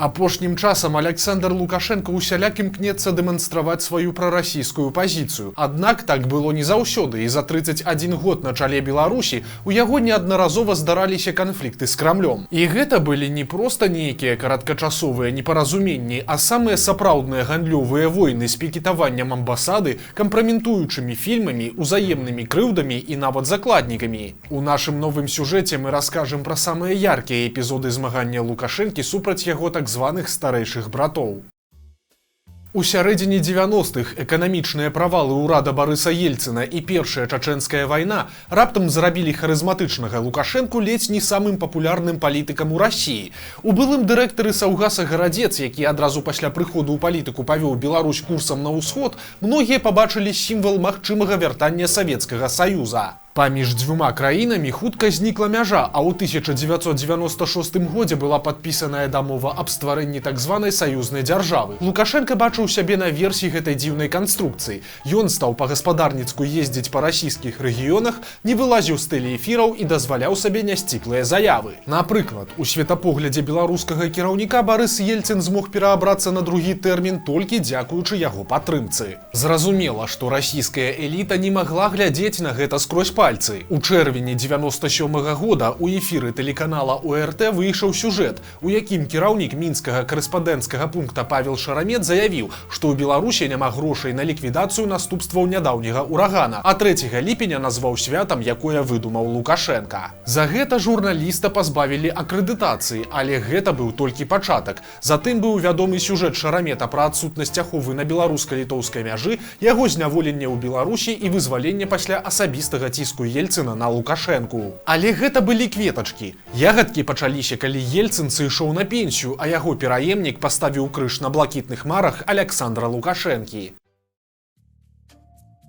Апошнім часам Александр Лукашенко усяляк імкнецца дэманстраваць сваю прарасійскую пазіцыю. Аднак так было не заўсёды, і за 31 год на чале Беларусі у яго неаднаразова здараліся канфлікты з Крамлём. І гэта былі не проста нейкія кароткачасовыя непаразуменні, а самыя сапраўдныя гандлёвыя войны з пікетаваннем амбасады, кампраметуючымі фільмамі, узаемнымі крыўдамі і нават закладнікамі. У нашым новым сюжэце мы раскажам пра самыя яркія эпізоды змагання Лукашэнкі супраць яго так званых старэйшых братоў. У сярэдзіне 90-х эканамічныя правалы ўрада Барыса Ельцына і першая чачэнская вайна раптам зрабілі харызматычнага Лукашэнку ледзь не самым папулярным палітыкам у Расіі. У былым дырэктары Саўгаса Гарадзец, які адразу пасля прыходу ў палітыку павёў Беларусь курсам на ўсход, многія пабачылі сімвал магчымага вяртання Савецкага Саюза. Паміж дзвюма краінамі хутка знікла мяжа, а ў 1996 годзе была падпісаная дамова аб стварэнні так званай саюзнай дзяржавы. Лукашенко бачыў сябе наверсе гэтай дзіўнай канструкцыі. Ён стаў па-гаспадарніцку ездзіць па расійскіх рэгіёнах, не вылазіў з тэлеэфіраў і дазваляў сабе нясціплыя заявы. Напрыклад, у светапоглядзе беларускага кіраўніка Барыс Ельцын змог пераабрацца на другі тэрмін толькі дзякуючы яго падтрымцы. Зразумела, што расійская эліта не магла глядзець на гэта скрозь пальцы. У чэрвені 97-го года у эфіры тэлеканала ОРТ выйшаў сюжэт, у якім кіраўнік мінскага корэспандэнцкага пункта Павел Шарамет заявіў, што ў Беларусі няма грошай на ліквідацыю наступстваў нядаўняга урагана, а 3 ліпеня назваў святам, якое выдумаў Лукашенка. За гэта журналіста пазбавілі акрэдытацыі, але гэта быў толькі пачатак. Затым быў вядомы сюжэт Шарамета пра адсутнасць аховы на беларуска-літоўскай мяжы, яго зняволенне ў Беларусі і вызваленне пасля асабістага ціску Ельцына на Лукашэнку. Але гэта былі кветачкі. Ягадкі пачаліся, калі Ельцын сышоў на пенсію, а яго пераемнік паставіў крыж на блакітных марах Александра Лукашэнкі.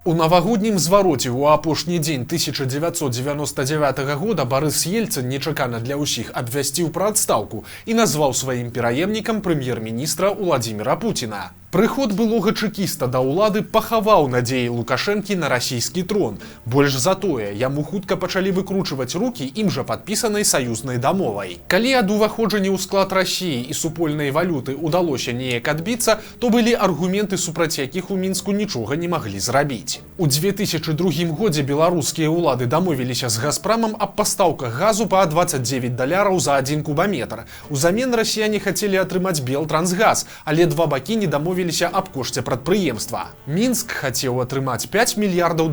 У навагоднім звароце ў апошні дзень 1999 года Барыс Ельцын нечакана для ўсіх абвясціў пра адстаўку і назваў сваім пераемнікам прэм'ер-міністра Уладзіміра Пуціна. Прыход былога чэкіста да ўлады пахаваў надзеі Лукашэнкі на расійскі трон. Больш за тое, яму хутка пачалі выкручваць рукі ім жа падпісанай саюзнай дамовай. Калі ад уваходжання ў склад Расіі і супольнай валюты ўдалося неяк адбіцца, то былі аргументы, супраць якіх у Мінску нічога не маглі зрабіць. У 2002 годзе беларускія ўлады дамовіліся з Газпрамам аб пастаўках газу па $29 за 1 кубаметр. Узамен расіяне хацелі атрымаць Белтрансгаз, але два бакі не дамовіліся аб кошце прадпрыемства. Мінск хацеў атрымаць $5 мільярдаў,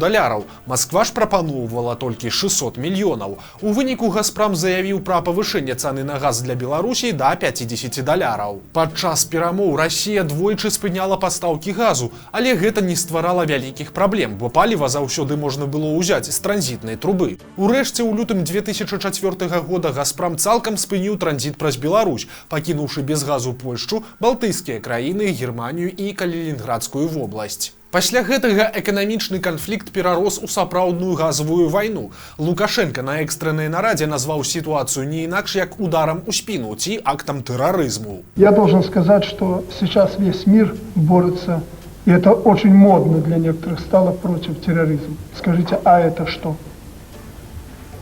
Масква ж прапаноўвала толькі 600 мільёнаў. У выніку Газпрам заявіў пра павышэнне цаны на газ для Беларусі да $50. Падчас перамоў Расія двойчы спыняла пастаўкі газу, але гэта не стварала вялікіх праблем, бо паліва заўсёды можна было ўзяць з транзітнай трубы. Урэшце, у лютым 2004 года Газпрам цалкам спыніў транзіт праз Беларусь, пакінуўшы без газу Польшчу, Балтыйскія краіны, Германію і Калінінградскую вобласць. Пасля гэтага эканамічны канфлікт перарос у сапраўдную газавую вайну. Лукашенко на экстрэннай нарадзе назваў ситуацию не інакш, як ударом у спину ці актом терроризму. Я должен сказать, что сейчас весь мир борется, и это очень модно для некоторых стало, против терроризма. Скажите, а это что?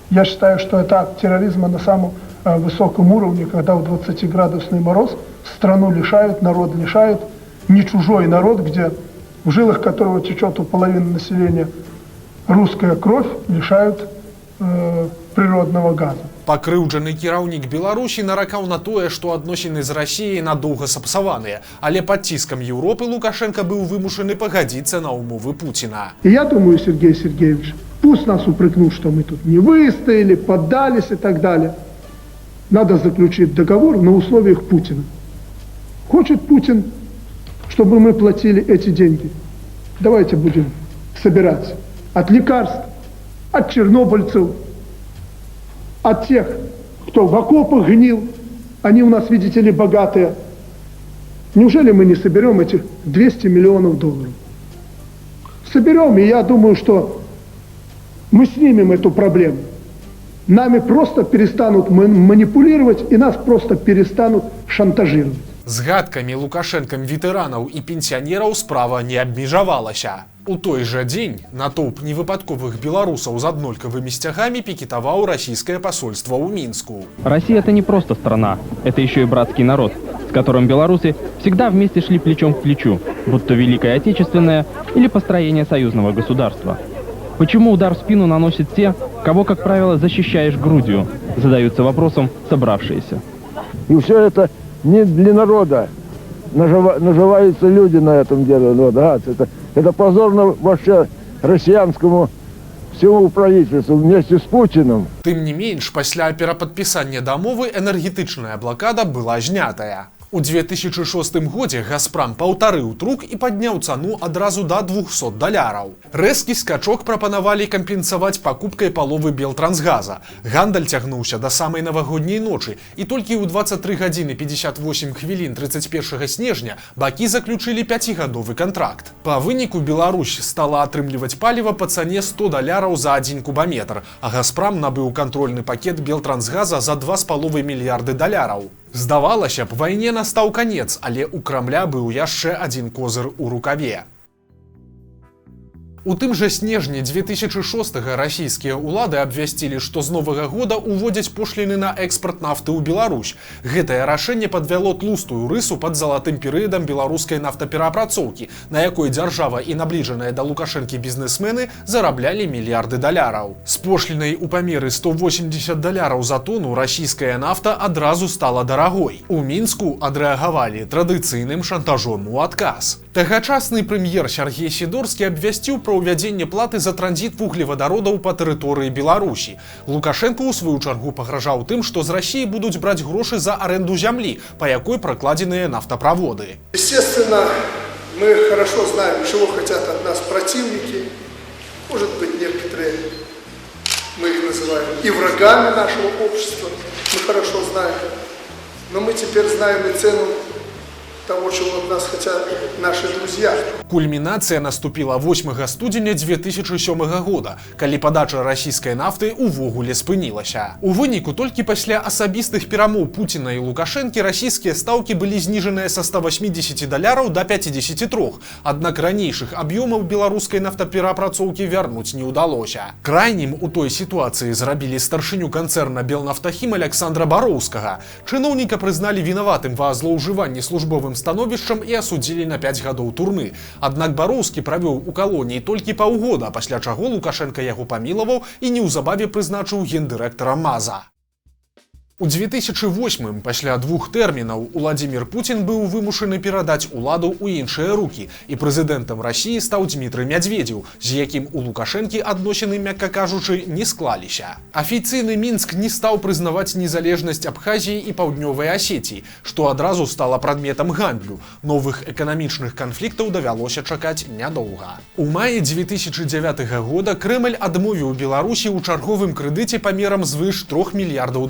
Я считаю, что это акт терроризма на самом высоком уровне, когда в 20-градусный мороз страну лишают, народ лишают, не чужой народ, где в жилах которого течет у половины населения русская кровь, лишают природного газа. Пакрыўджаны кіраўнік Беларусі наракаў на тое, што адносіны з Расіяй надоўга сапсаваныя, але пад ціскам Еўропы Лукашенко быў вымушаны пагадзіцца на умовы Путина. И я думаю, Сергей Сергеевич, пусть нас упрекнут, что мы тут не выстояли, поддались и так далее. Надо заключить договор на условиях Путина. Хочет Путин, чтобы мы платили эти деньги. Давайте будем собирать от лекарств, от чернобыльцев, от тех, кто в окопах гнил. Они у нас, видите ли, богатые. Неужели мы не соберем этих $200 миллионов? Соберем, и я думаю, что мы снимем эту проблему. Нами просто перестанут манипулировать, и нас просто перестанут шантажировать. Згадкамі Лукашэнкам ветэранаў і пенсіянераў справа не абмежавалася. У той жа дзень натоўп невыпадковых беларусаў з аднолькавымі сцягамі пікетаваў расійскае пасольства ў Мінску. Россия — это не просто страна, это еще и братский народ. с которым белорусы всегда вместе шли плечом к плечу, будь то Великая Отечественная или построение союзного государства. Почему удар в спину наносят те, кого, как правило, защищаешь грудью, задаются вопросом собравшиеся. И все это не для народа. Наживаются люди на этом деле. Вот, да, это позорно вообще россиянскому всему правительству вместе с Путиным. Тым не менш, пасля перападпісання дамовы энергетычная блакада была знятая. У 2006 годзе «Газпром» паўтарыў трук і падняў цану адразу до $200. Рэзкі скачок прапанавалі кампенсаваць пакупкай паловы Белтрансгаза. Гандаль цягнуўся да самай навагодняй ночы, і толькі ў 23 гадзіны 58 хвілін 31 снежня бакі заключылі 5-гадовы кантракт. Па выніку Беларусь стала атрымліваць паліва па цане $100 за 1 кубаметр, а «Газпром» набыў кантрольны пакет Белтрансгаза за $2,5 мільярды. Здавалася б, вайне настаў канец, але ў Крамля быў яшчэ адзін козыр у рукаве. У тым жа снежні 2006-го расійскія ўлады абвясцілі, што з новага года ўводзяць пошліны на экспарт нафты ў Беларусь. Гэтае рашэнне падвяло тлустую рысу пад залатым перыядам беларускай нафтаперапрацоўкі, на якой дзяржава і набліжаныя да Лукашэнкі бізнесмены зараблялі мільярды даляраў. З пошлінай у памеры $180 за тону расійская нафта адразу стала дарагой. У Мінску адрэагавалі традыцыйным шантажом у адказ. Тагачасны прэм'ер Сергей Сідорскі абвясціў пра ўвядзенне платы за транзіт вуглевадародаў па тэрыторыі Беларусі. Лукашенко ў сваю чаргу пагражаў тым, што з Расіі будуць браць грошы за аренду зямлі, па якой пракладзеныя нафтаправоды. Естественно, мы хорошо знаем, чего хотят от нас противники. Может быть, некоторые, мы их называем и врагами нашего общества. Мы хорошо знаем. Но мы теперь знаем и цену того, чего от нас хотят наши друзья. Кульмінацыя наступіла 8 студзеня 2007 года, калі падача расійскай нафты увогуле спынілася. У выніку толькі пасля асабістых перамоў Пуціна і Лукашэнкі расійскія стаўкі былі зніжаныя са $180 да 53, аднак ранейшых аб'ёмаў беларускай нафтаперапрацоўкі вярнуць не ўдалося. Крайнім у той сітуацыі зрабілі старшыню канцэрна Белнафтахім Александра Бароўскага. Чыноўніка прызналі вінаватым ва злоўжыванні службовым становішчам і асудзілі на 5 гадоў турмы. Аднак Бароўскі правёў у калоніі толькі паўгода, пасля чаго Лукашенка яго памілаваў і неўзабаве прызначыў гендырэктарам МАЗа. У 2008-м, пасля 2 тэрмінаў, Уладзімір Пуцін быў вымушаны перадаць уладу ў іншыя рукі, і прэзідэнтам Расіі стаў Дмітрый Мядзведзеў, з якім у Лукашэнкі адносіны, мякка кажучы, не склаліся. Афіцыйны Мінск не стаў прызнаваць незалежнасць Абхазіі і Паўднёвай Асетіі, што адразу стала прадметам гандлю. Новых эканамічных канфліктаў давялося чакаць нядоўга. У маі 2009 года Крэмль адмовіў Беларусі ў чарговым крэдыце памерам звыш $3 мільярдаў.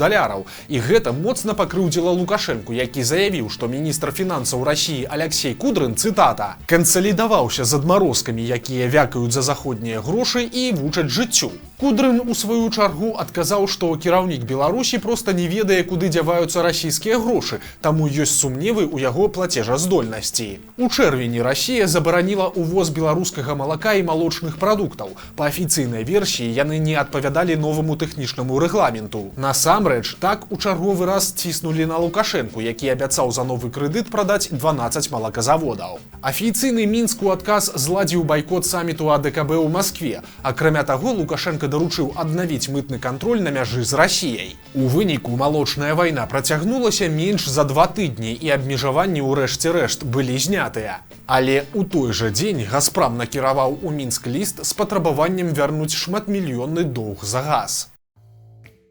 І гэта моцна пакрыўдзіла Лукашэнку, які заявіў, што міністр фінансаў Расіі Алексей Кудрын, цытата, «кансалідаваўся з адмарозкамі, якія вякаюць за заходнія грошы і вучаць жыццю». Кудрын у сваю чаргу адказаў, што кіраўнік Беларусі проста не ведае, куды дзяваюцца расійскія грошы, таму ёсць сумневы ў яго плацежаздольнасці. У чэрвені Расія забараніла ўвоз беларускага малака і малочных прадуктаў. Па афіцыйнай версіі яны не адпавядалі новаму тэхнічнаму рэгламенту. Насамрэч, так у чарговы раз ціснулі на Лукашэнку, які абяцаў за новы крэдыт прадаць 12 малаказаводаў. Афіцыйны Мінск у адказ зладзіў байкот саміту АДКБ ў Маскве. Акрамя таго, Лукашенка даручыў аднавіць мытны кантроль на мяжы з Расіяй. У выніку малочная вайна працягнулася менш за 2 тыдні, і абмежаванні ў рэшце рэшт былі знятыя. Але ў той жа дзень «Газпром» накіраваў у Мінск ліст з патрабаваннем вярнуць шматмільённы доўг за газ.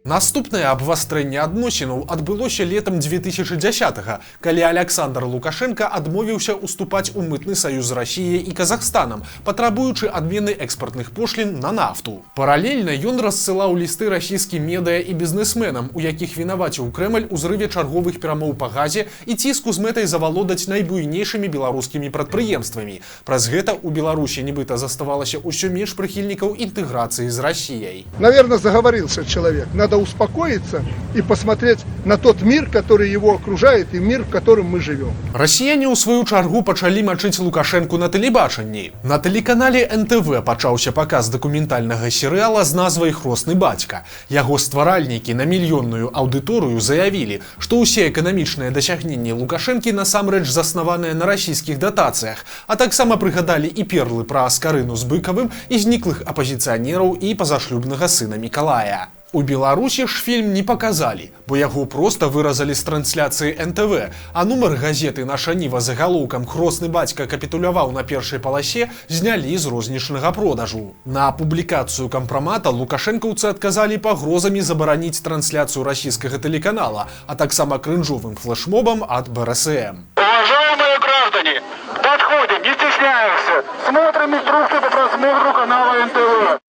Наступнае абвастрэнне адносінаў адбылося летам 2010-го, калі Александр Лукашенка адмовіўся уступаць у мытны саюз з Расіяй і Казахстанам, патрабуючы адмены экспартных пошлін на нафту. Паралельна ён рассылаў лісты расійскім медыя і бізнесменам, у якіх вінаваціў Крэмль у зрыве чарговых перамоў па газе і ціску з мэтай завалодаць найбуйнейшымі беларускімі прадпрыемствамі. Праз гэта у Беларусі нібыта заставалася ўсё менш прыхільнікаў інтэграцыі з Расіяй. Наверное, заговорился человек. Надо надо успокоиться и посмотреть на тот мир, который его окружает, и мир, в котором мы живем. Расіяне ў сваю чаргу пачалі мачыць Лукашэнку на тэлебачанні. На тэлеканале НТВ пачаўся паказ дакументальнага серыяла з назвай «Хросны бацька». Яго стваральнікі на мільённую аўдыторыю заявілі, што ўсе эканамічныя дасягненні Лукашэнкі насамрэч заснаваныя на расійскіх датацыях, а таксама прыгадалі і перлы пра Аскарыну з Быкавым і зніклых апазіцыянераў і пазашлюбнага сына Мікалая. У Беларусі ж фільм не паказалі, бо яго проста выразалі з трансляцыі НТВ, а нумар газеты «Наша Ніва» загалоўкам «Хросны бацька капітуляваў на першай паласе» знялі з рознічнага продажу. На публікацыю кампрамата лукашэнкаўцы адказалі пагрозамі забараніць трансляцыю расійскага тэлеканала, а таксама крынжовым флешмобам ад БРСМ. Уважаемые граждане, подходим, не стесняемся, смотрим инструкцию по просмотру канала НТВ.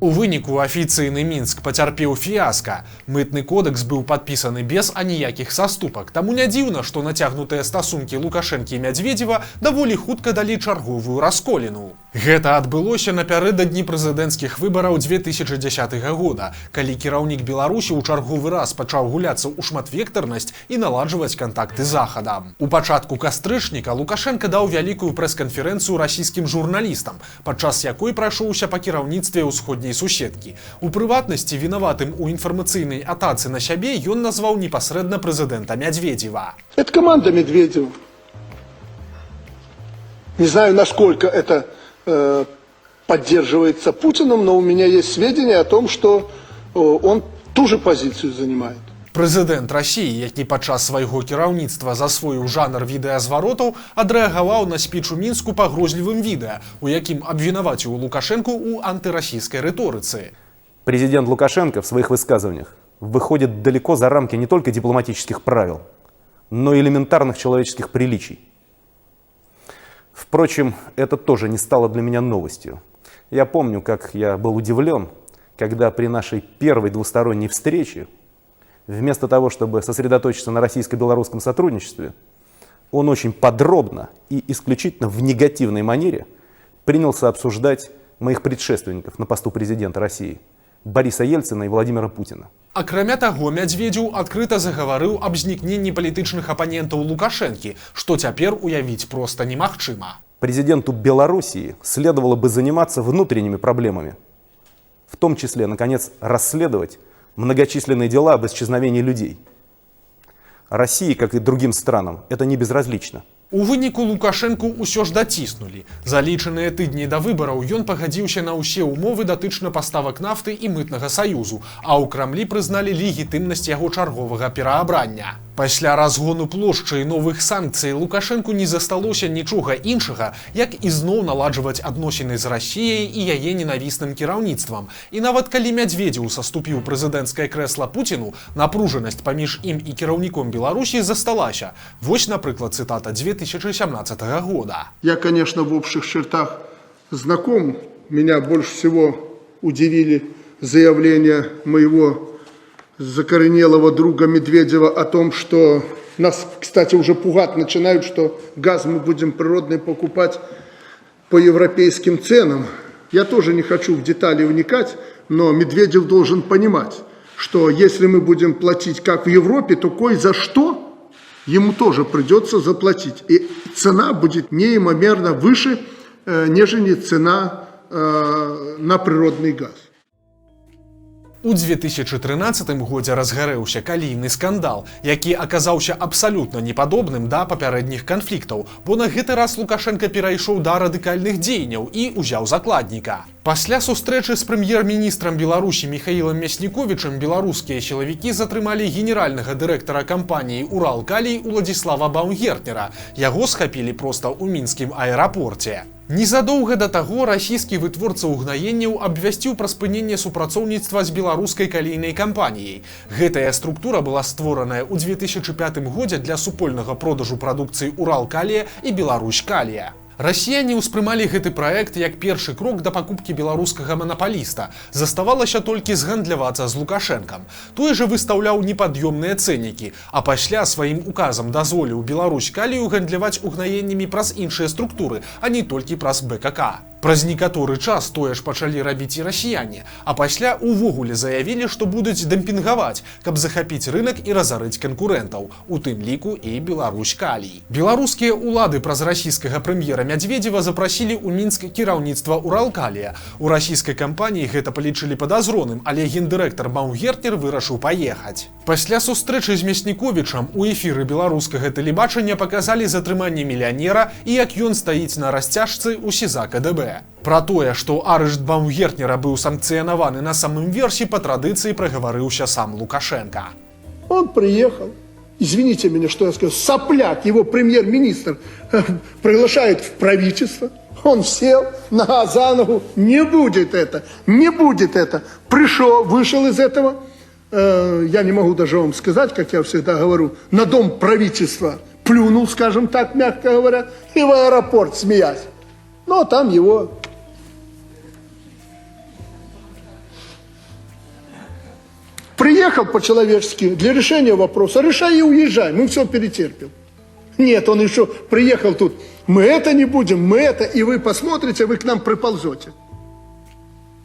У выніку афіцыйны Мінск пацярпеў фіяска. Мытны кодэкс быў падпісаны без аніякіх саступак. Таму не дзіўна, што нацягнутыя стасункі Лукашэнкі і Мядзведзева даволі хутка далі чарговую расколіну. Гэта адбылося напярэдадні прэзідэнцкіх выбараў 2010 года, калі кіраўнік Беларусі ў чарговы раз пачаў гуляцца ў шматвектарнасць і наладжваць кантакты з Захадам. У пачатку кастрычніка Лукашенка даў вялікую прэс-канферэнцыю расійскім журналістам, падчас якой прайшоўся па кіраўніцтве ўсходняй суседкі. У прыватнасці вінаватым у інфармацыйнай атацы на сябе ён назваў непасрэдна прэзідэнта Мядзведзева. Это команда Медведева. Не знаю, насколько это поддерживается Путиным, но у меня есть сведения о том, что он ту же позицию занимает. Прэзідэнт Расіі, які падчас свайго кіраўніцтва засвоіў жанр відэазваротаў, адрэагаваў на спіч у Мінску пагрозлівым відэа, у якім абвінаваціў Лукашэнку ў антырасійскай рыторыцы. Президент Лукашенко в своих высказываниях выходит далеко за рамки не только дипломатических правил, но и элементарных человеческих приличий. Впрочем, это тоже не стало для меня новостью. Я помню, как я был удивлен, когда при нашей первой двусторонней встрече, вместо того, чтобы сосредоточиться на российско-белорусском сотрудничестве, он очень подробно и исключительно в негативной манере принялся обсуждать моих предшественников на посту президента России, Бориса Ельцина и Владимира Путина. Акрамя таго, Мядзведзеў адкрыта загаварыў аб знікненні палітычных апанентаў Лукашэнкі, што цяпер уявіць проста немагчыма. Президенту Белоруссии следовало бы заниматься внутренними проблемами, в том числе, наконец, расследовать многочисленные дела об исчезновении людей. России, как и другим странам, это не безразлично. У выніку Лукашэнку ўсё ж даціснулі. За лічаныя тыдні да выбараў ён пагадзіўся на ўсе ўмовы датычна паставак нафты і мытнага саюзу, а ў Крамлі прызналі легітымнасць яго чарговага пераабрання. Пасля разгону плошчы і новых санкцый Лукашэнку не засталося нічога іншага, як ізноў наладжваць адносіны з Расіяй і яе ненавісным кіраўніцтвам. І нават калі Мядзведзеў саступіў прэзідэнцкае крэсла Пуціну, напружанасць паміж ім і кіраўніком Беларусі засталася. Вось, напрыклад, цытата 2017 года. Я, конечно, в общих чертах знаком. Меня больше всего удивили заявления моего закоренелого друга Медведева о том, что нас, кстати, уже пугать начинают, что газ мы будем природный покупать по европейским ценам. Я тоже не хочу в детали вникать, но Медведев должен понимать, что если мы будем платить как в Европе, то кое за что ему тоже придется заплатить. И цена будет неимоверно выше, нежели цена на природный газ. У 2013 годзе разгарэўся калійны скандал, які аказаўся абсалютна непадобным да папярэдніх канфліктаў, бо на гэты раз Лукашенка перайшоў да радыкальных дзеянняў і ўзяў закладніка. Пасля сустрэчы з прэм'ер-міністрам Беларусі Міхаілам Мясніковічам беларускія сілавікі затрымалі генеральнага дырэктара кампаніі «Уралкалій» Уладзіслава Баумгертнера. Яго схапілі проста ў мінскім аэрапорце. Незадоўга да таго расійскі вытворца ўгнаенняў абвясціў пра спыненне супрацоўніцтва з беларускай калійнай кампаніяй. Гэтая структура была створаная ў 2005 годзе для супольнага продажу прадукцыі «Уралкалія» і «Беларусь-калія». Расіяне ўспрымалі гэты праект як першы крок да пакупкі беларускага манапаліста. Заставалася толькі згандлявацца з Лукашэнкам. Той жа выстаўляў непад'ёмныя цэннікі, а пасля сваім указам дазволіў Беларусь-калію гандляваць угнаеннямі праз іншыя структуры, а не толькі праз БКК. Праз некаторы час тое ж пачалі рабіць і расіяне, а пасля увогуле заявілі, што будуць дэмпінгаваць, каб захапіць рынак і разарыць канкурэнтаў, у тым ліку і Беларусь Калій. Беларускія ўлады праз расійскага прэм'ера Мядзведзева запрасілі ў Мінск кіраўніцтва Уралкалія. У расійскай кампаніі гэта палічылі падазроным, але гендырэктар Баумгертнер вырашыў паехаць. Пасля сустрэчы з Мясніковічам у эфіры беларускага тэлебачання паказалі затрыманне мільянера і як ён стаіць на расцяжцы ў СІЗА КДБ. Пра тое, што арышт Баумгертнера быў санкцыянаваны на самым версе, па традыцыі прагаварыўся сам Лукашенко. Он приехал, извините меня, что я скажу, сопляк, его премьер-министр приглашает в правительство. Он сел, нога за ногу, не будет это. Пришел, вышел из этого, я не могу даже вам сказать, как я всегда говорю, на дом правительства плюнул, скажем так, мягко говоря, и в аэропорт, смеясь. Но там его... Приехал по-человечески для решения вопроса, решай и уезжай, мы все перетерпим. Нет, он еще приехал тут, мы это не будем, мы это, и вы посмотрите, вы к нам приползете.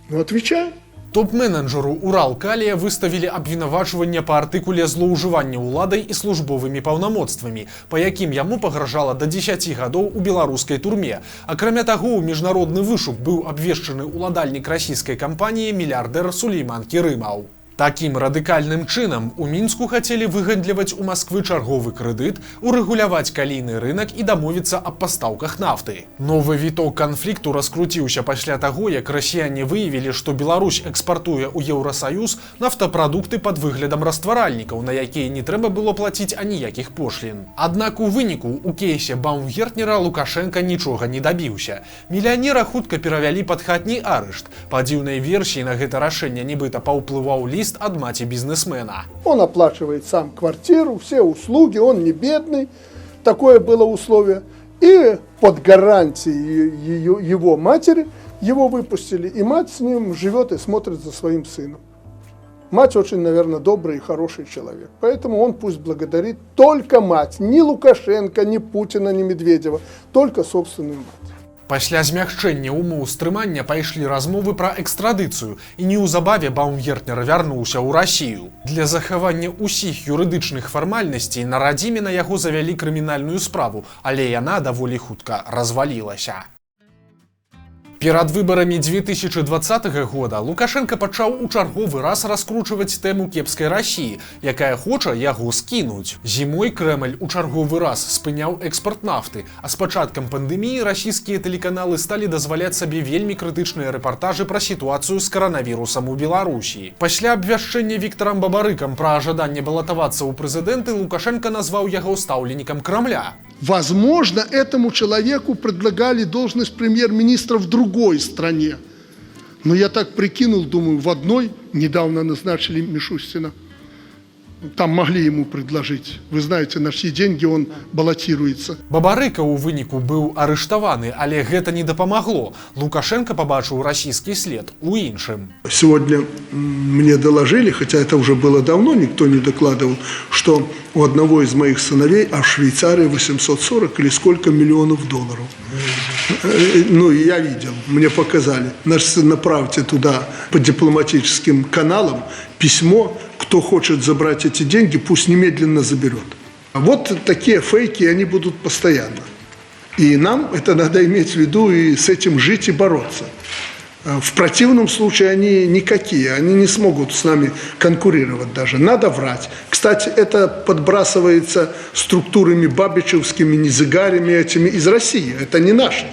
Ну, отвечай. Топ-менеджеру Уралкалія выставілі абвінавачванне па артыкуле злоўжывання ўладай і службовымі паўнамоцтвамі, па якім яму пагражала да 10 гадоў у беларускай турме. Акрамя таго, у міжнародны вышук быў абвешчаны ўладальнік расійскай кампаніі мільярдэр Сулейман Керымаў. Такім радыкальным чынам у Мінску хацелі выгандліваць у Масквы чарговы крэдыт, урэгуляваць калійны рынак і дамовіцца аб пастаўках нафты. Новы віток канфлікту раскруціўся пасля таго, як расіяне выявілі, што Беларусь экспартуе ў Еўрасаюз нафтапрадукты пад выглядам растваральнікаў, на якія не трэба было плаціць аніякіх пошлін. Аднак у выніку у кейсе Баумгертнера Лукашенко нічога не дабіўся. Мільянера хутка перавялі пад хатні арышт. Па дзіўнай версіі на гэта рашэнне нібыта паўплываў ліст от мати бизнесмена. Он оплачивает сам квартиру, все услуги, он не бедный, такое было условие. И под гарантией его матери его выпустили, и мать с ним живет и смотрит за своим сыном. Мать очень, наверное, добрый и хороший человек, поэтому он пусть благодарит только мать, ни Лукашенко, ни Путина, ни Медведева, только собственную мать. Пасля змягчэння умоў стрымання пайшлі размовы пра экстрадыцыю, і неўзабаве Баумгертнер вярнуўся ў Расію. Для захавання ўсіх юрыдычных фармальнасцей на радзіме на яго завялі крымінальную справу, але яна даволі хутка развалілася. Перад выбарамі 2020 года Лукашенко пачаў у чарговы раз раскручваць тэму кепскай Расіі, якая хоча яго скінуць. Зімой Крэмль у чарговы раз спыняў экспарт нафты, а з пачаткам пандэміі расійскія тэлеканалы сталі дазваляць сабе вельмі крытычныя рэпартажы пра сітуацыю з каранавірусам у Беларусі. Пасля абвяшчэння Віктарам Бабарыкам пра жаданне балатавацца ў прэзідэнты Лукашенко назваў яго стаўленнікам Крамля. Возможно, этому человеку предлагали должность премьер-министра в другой стране. Но я так прикинул, думаю, в одной недавно назначили Мишустина. Там могли ему предложить. Вы знаете, на все деньги он баллотируется. Бабарыка ў выніку быў арыштаваны, але гэта не дапамагло. Лукашенко побачыў расійскі след у іншым. Сегодня мне доложили, хотя это уже было давно, никто не докладывал, что у одного из моих сыновей, а в Швейцарии 840 или сколько миллионов долларов. Ну, я видел, мне показали. Значит, направьте туда по дипломатическим каналам письмо, кто хочет забрать эти деньги, пусть немедленно заберет. Вот такие фейки, они будут постоянно. И нам это надо иметь в виду и с этим жить и бороться. В противном случае они никакие, они не смогут с нами конкурировать даже. Надо врать. Кстати, это подбрасывается структурами бабичевскими, низыгарями этими из России. Это не наши.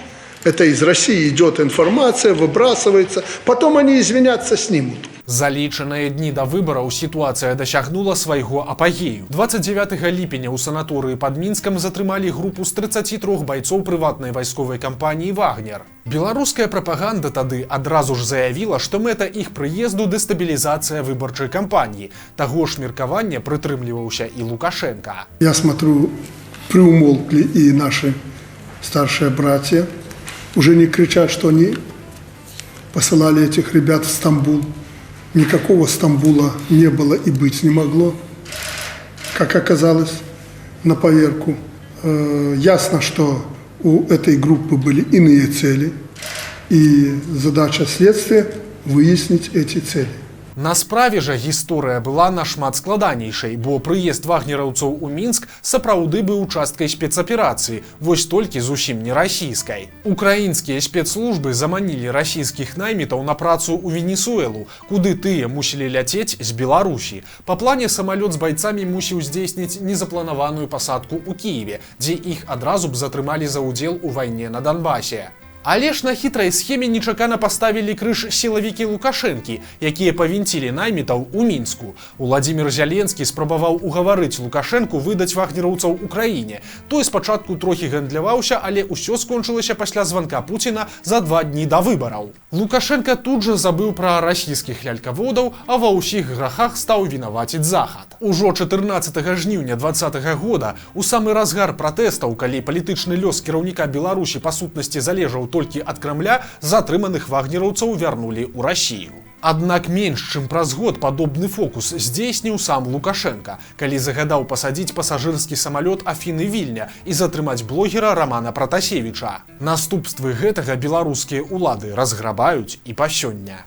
Это из России идет информация, выбрасывается, потом они извиняться снимут. За лічаныя дні да выбараў сітуацыя дасягнула свайго апагею. 29 ліпеня ў санаторыі пад Мінскам затрымалі групу з 33 байцоў прыватнай вайсковай кампаніі «Вагнер». Беларуская прапаганда тады адразу ж заявіла, што мэта іх прыезду дэстабілізацыя выбарчай кампаніі. Таго ж меркавання прытрымліваўся і Лукашенко. Я смотрю, приумолкли и наши старшие братья. Уже не кричат, что они посылали этих ребят в Стамбул. Никакого Стамбула не было и быть не могло, как оказалось, на поверку. Ясно, что у этой группы были иные цели. И задача следствия – выяснить эти цели. На справе жа гісторыя была нашмат складанейшай, бо прыезд вагнераўцаў у Мінск сапраўды быў часткай спецаперацыі, вось толькі зусім не расійскай. Украінскія спецслужбы заманілі расійскіх наймітаў на працу ў Венесуэлу, куды тыя мусілі ляцець з Беларусі. Па плане самалёт з байцамі мусіў здзейсніць незапланаваную пасадку ў Кіеве, дзе іх адразу б затрымалі за ўдзел у вайне на Донбасе. Але ж на хітрай схеме нечакана паставілі крыж сілавікі Лукашэнкі, якія павінцілі наймітаў у Мінску. Уладзімір Зяленскі спрабаваў угаварыць Лукашэнку выдаць вагнераўцаў Украіне. Той спачатку трохі гандляваўся, але ўсё скончылася пасля званка Пуціна за 2 дні да выбараў. Лукашенко тут жа забыў пра расійскіх лялькаводаў, а ва ўсіх грахах стаў вінаваціць Захад. Ужо 14 жніўня 2020 года, у самы разгар пратэстаў, калі палітычны лёс кіраўніка Беларусі па сутнасці залежаў толькі ад Крамля, затрыманых вагнераўцаў вярнулі ў Расію. Аднак менш чым праз год падобны фокус здзейсніў сам Лукашенко, калі загадаў пасадзіць пасажырскі самалёт Афіны Вільня і затрымаць блогера Рамана Пратасевіча. Наступствы гэтага беларускія ўлады разграбаюць і па сёння.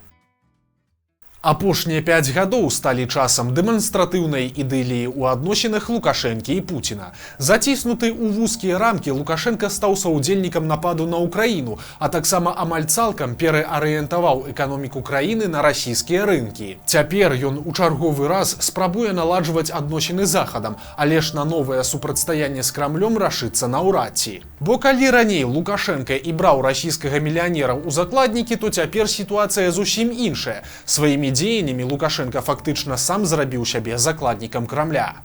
Апошнія 5 гадоў сталі часам дэманстратыўнай ідыліі ў адносінах Лукашэнкі і Пуціна. Заціснуты ў вузкія рамкі, Лукашенко стаў саўдзельнікам нападу на Украіну, а таксама амаль цалкам пераарыентаваў эканоміку краіны на расійскія рынкі. Цяпер ён у чарговы раз спрабуе наладжваць адносіны з Захадам, але ж на новае супрацьстаянне з Крамлём рашыцца наўрад ці. Бо калі раней Лукашенко і браў расійскага мільянера ў закладнікі, то цяпер сітуацыя зусім іншая. Сваімі дзеяннямі Лукашенко фактычна сам зрабіў сябе закладнікам Крамля.